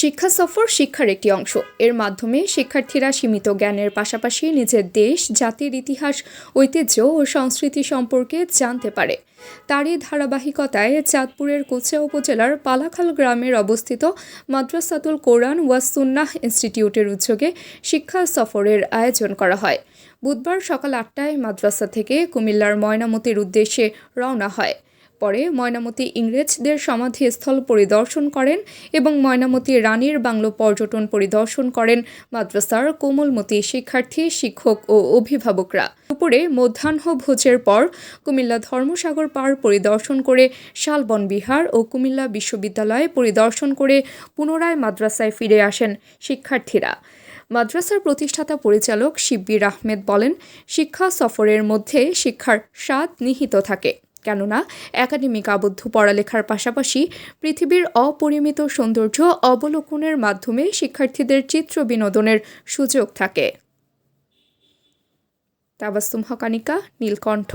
শিক্ষা সফর শিক্ষার একটি অংশ। এর মাধ্যমে শিক্ষার্থীরা সীমিত জ্ঞানের পাশাপাশি নিজের দেশ, জাতির ইতিহাস, ঐতিহ্য ও সংস্কৃতি সম্পর্কে জানতে পারে। তারই ধারাবাহিকতায় চাঁদপুরের কুচিয়া উপজেলার পালাখাল গ্রামের অবস্থিত মাদ্রাসাতুল কোরআন ওয়াস সুন্নাহ ইনস্টিটিউটের উদ্যোগে শিক্ষা সফরের আয়োজন করা হয়। বুধবার সকাল ৮টায় মাদ্রাসা থেকে কুমিল্লার ময়নামতির উদ্দেশ্যে রওনা হয়। পরে ময়নামতি ইংরেজদের সমাধিস্থল পরিদর্শন করেন এবং ময়নামতি রানীর বাংলো পর্যটন পরিদর্শন করেন মাদ্রাসার কোমলমতি শিক্ষার্থী, শিক্ষক ও অভিভাবকরা। দুপুরে মধ্যাহ্নভোজের পর কুমিল্লা ধর্মসাগর পাড় পরিদর্শন করে শালবন বিহার ও কুমিল্লা বিশ্ববিদ্যালয় পরিদর্শন করে পুনরায় মাদ্রাসায় ফিরে আসেন শিক্ষার্থীরা। মাদ্রাসার প্রতিষ্ঠাতা পরিচালক শিব্বির আহমেদ বলেন, শিক্ষা সফরের মধ্যে শিক্ষার স্বাদ নিহিত থাকে, কেননা একাডেমিক আবদ্ধ পড়ালেখার পাশাপাশি পৃথিবীর অপরিমিত সৌন্দর্য অবলোকনের মাধ্যমে শিক্ষার্থীদের চিত্র বিনোদনের সুযোগ থাকে। তাবাসসুম হক আনিকা, নীলকণ্ঠ।